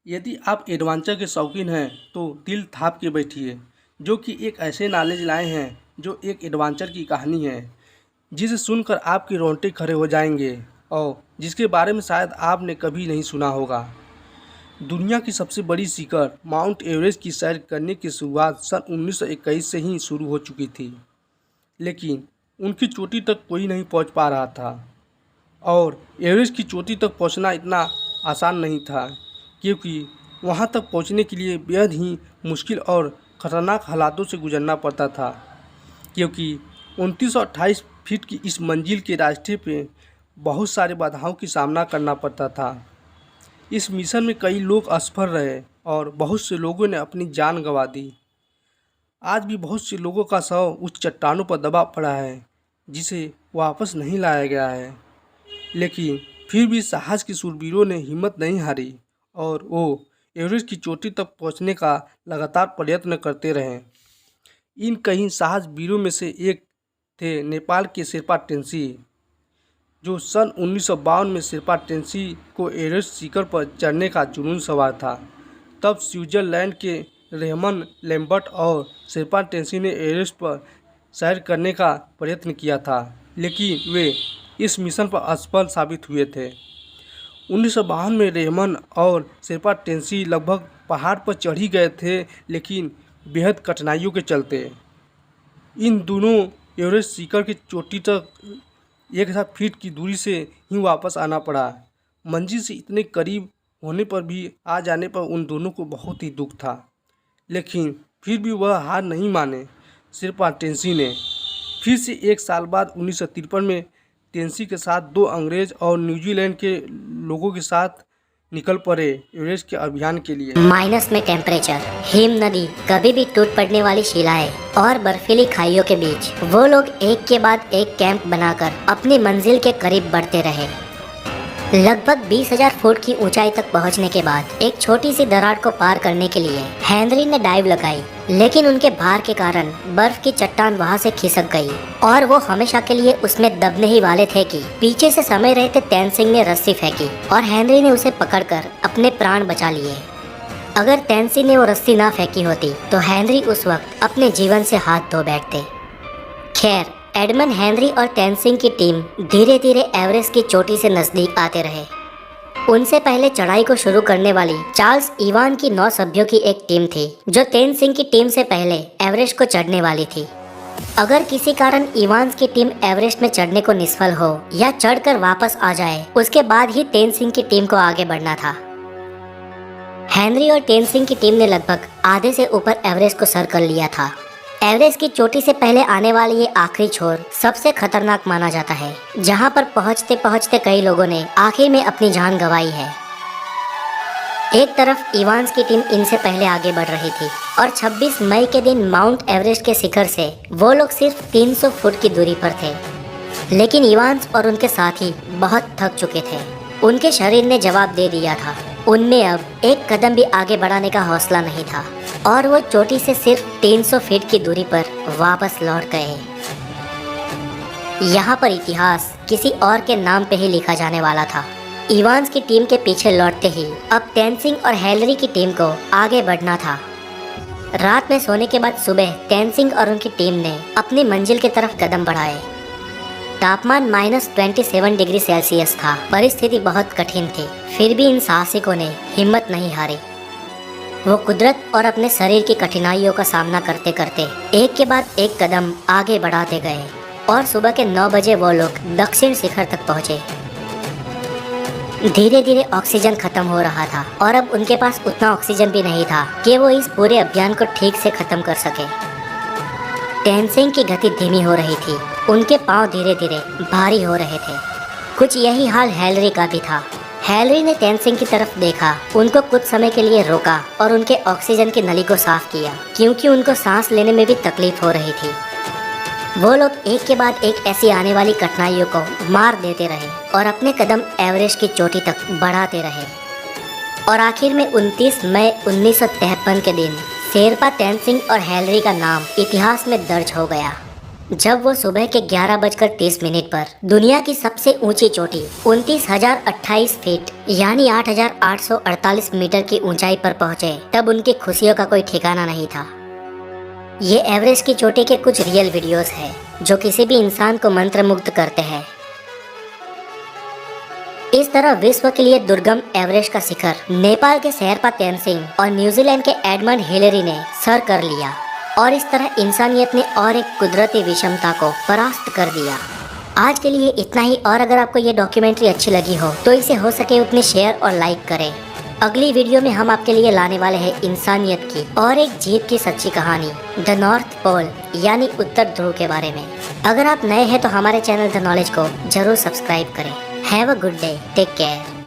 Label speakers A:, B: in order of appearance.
A: यदि आप एडवेंचर के शौकीन हैं तो दिल थाप के बैठिए, जो कि एक ऐसे नॉलेज लाए हैं जो एक एडवेंचर की कहानी है जिसे सुनकर आपके रोंगटे खड़े हो जाएंगे और जिसके बारे में शायद आपने कभी नहीं सुना होगा। दुनिया की सबसे बड़ी शिखर माउंट एवरेस्ट की सैर करने की शुरुआत सन 1921 से ही शुरू हो चुकी थी, लेकिन उनकी चोटी तक कोई नहीं पहुंच पा रहा था। और एवरेस्ट की चोटी तक पहुंचना इतना आसान नहीं था, क्योंकि वहां तक पहुंचने के लिए बेहद ही मुश्किल और ख़तरनाक हालातों से गुजरना पड़ता था। क्योंकि 2928 फीट की इस मंजिल के रास्ते पे बहुत सारे बाधाओं की सामना करना पड़ता था। इस मिशन में कई लोग असफल रहे और बहुत से लोगों ने अपनी जान गंवा दी। आज भी बहुत से लोगों का शव उस चट्टानों पर दबा पड़ा है जिसे वापस नहीं लाया गया है, लेकिन फिर भी साहस के शूरवीरों ने हिम्मत नहीं हारी और वो एवरेस्ट की चोटी तक पहुंचने का लगातार प्रयत्न करते रहे। इन कई साहस वीरों में से एक थे नेपाल के शेरपा टेन्सी, जो सन 1952 में शेरपा टेन्सी को एवरेस्ट शिखर पर चढ़ने का जुनून सवार था। तब स्विट्जरलैंड के रेमन लैम्बर्ट और शेरपा टेन्सी ने एवरेस्ट पर सैर करने का प्रयत्न किया था, लेकिन वे इस मिशन पर असफल साबित हुए थे। 1952 में रेमन और शेरपा टेन्सी लगभग पहाड़ पर चढ़ ही गए थे, लेकिन बेहद कठिनाइयों के चलते इन दोनों एवरेस्ट शिखर की चोटी तक 1000 फीट की दूरी से ही वापस आना पड़ा। मंजिल से इतने करीब होने पर भी आ जाने पर उन दोनों को बहुत ही दुख था, लेकिन फिर भी वह हार नहीं माने। शेरपा टेन्सी ने फिर से एक साल बाद 1953 में टेन्सी के साथ 2 अंग्रेज और न्यूजीलैंड के लोगों के साथ निकल पड़े एवरेस्ट के अभियान के लिए।
B: माइनस में टेम्परेचर, हिम नदी, कभी भी टूट पड़ने वाली शिलाएं और बर्फीली खाइयों के बीच वो लोग एक के बाद एक कैंप बनाकर अपनी मंजिल के करीब बढ़ते रहे। लगभग 20,000 फुट की ऊंचाई तक पहुंचने के बाद एक छोटी सी दरार को पार करने के लिए हेनरी ने डाइव लगाई, लेकिन उनके भार के कारण बर्फ की चट्टान वहां से खिसक गई और वो हमेशा के लिए उसमें दबने ही वाले थे कि पीछे से समय रहते तेनसिंह ने रस्सी फेंकी और हेनरी ने उसे पकड़कर अपने प्राण बचा लिए। अगर तेनसिंह ने वो रस्सी ना फेंकी होती तो हेनरी उस वक्त अपने जीवन से हाथ धो बैठते। खैर, एडमंड, हेनरी और तेनसिंह की टीम धीरे धीरे एवरेस्ट की चोटी से नजदीक आते रहे। उनसे पहले चढ़ाई को शुरू करने वाली चार्ल्स इवान की 9 सभ्यों की एक टीम थी, जो तेनसिंह की टीम से पहले एवरेस्ट को चढ़ने वाली थी। अगर किसी कारण इवान्स की टीम एवरेस्ट में चढ़ने को निष्फल हो या चढ़कर वापस आ जाए, उसके बाद ही तेनसिंह की टीम को आगे बढ़ना था। हेनरी और तेनसिंह की टीम ने लगभग आधे से ऊपर एवरेस्ट को सर कर लिया था। एवरेस्ट की चोटी से पहले आने वाली ये आखिरी छोर सबसे खतरनाक माना जाता है, जहां पर पहुंचते पहुंचते कई लोगों ने आखिर में अपनी जान गंवाई है। एक तरफ इवान्स की टीम इनसे पहले आगे बढ़ रही थी और 26 मई के दिन माउंट एवरेस्ट के शिखर से वो लोग सिर्फ 300 फुट की दूरी पर थे, लेकिन इवान्स और उनके साथी बहुत थक चुके थे। उनके शरीर ने जवाब दे दिया था। उनमें अब एक कदम भी आगे बढ़ाने का हौसला नहीं था और वो चोटी से सिर्फ 300 फीट की दूरी पर वापस लौट गए। यहाँ पर इतिहास किसी और के नाम पे ही लिखा जाने वाला था। इवान्स की टीम के पीछे लौटते ही अब तेनसिंह और हेनरी की टीम को आगे बढ़ना था। रात में सोने के बाद सुबह तेनसिंह और उनकी टीम ने अपनी मंजिल की तरफ कदम बढ़ाए। तापमान -27 डिग्री सेल्सियस था। परिस्थिति बहुत कठिन थी, फिर भी इन साहसिकों ने हिम्मत नहीं हारी। वो कुदरत और अपने शरीर की कठिनाइयों का सामना करते करते एक के बाद एक कदम आगे बढ़ाते गए और सुबह के 9 बजे वो लोग दक्षिण शिखर तक पहुंचे। धीरे धीरे ऑक्सीजन खत्म हो रहा था और अब उनके पास उतना ऑक्सीजन भी नहीं था कि वो इस पूरे अभियान को ठीक से खत्म कर सके। तेनसिंह की गति धीमी हो रही थी, उनके पांव धीरे धीरे भारी हो रहे थे। कुछ यही हाल हेनरी का भी था। हेनरी ने तेनसिंह की तरफ देखा, उनको कुछ समय के लिए रोका और उनके ऑक्सीजन की नली को साफ किया, क्योंकि उनको सांस लेने में भी तकलीफ हो रही थी। वो लोग एक के बाद एक ऐसी आने वाली कठिनाइयों को मार देते रहे और अपने कदम एवरेस्ट की चोटी तक बढ़ाते रहे। और आखिर में 29 मई 1953 के दिन शेरपा तेनसिंह और हेनरी का नाम इतिहास में दर्ज हो गया। जब वो सुबह के 11:30 पर दुनिया की सबसे ऊंची चोटी 29,028 फीट यानी 8,848 मीटर की ऊंचाई पर पहुंचे, तब उनकी खुशियों का कोई ठिकाना नहीं था। ये एवरेस्ट की चोटी के कुछ रियल वीडियोस हैं जो किसी भी इंसान को मंत्रमुग्ध करते हैं। इस तरह विश्व के लिए दुर्गम एवरेस्ट का शिखर नेपाल के शेरपा तेनसिंह और न्यूजीलैंड के एडमंड हिलेरी ने सर कर लिया और इस तरह इंसानियत ने और एक कुदरती विषमता को परास्त कर दिया। आज के लिए इतना ही, और अगर आपको ये डॉक्यूमेंट्री अच्छी लगी हो तो इसे हो सके उतने शेयर और लाइक करें। अगली वीडियो में हम आपके लिए लाने वाले हैं इंसानियत की और एक जीत की सच्ची कहानी, द नॉर्थ पोल यानी उत्तर ध्रुव के बारे में। अगर आप नए हैं तो हमारे चैनल द नॉलेज को जरूर सब्सक्राइब करें। Have a good day, take care.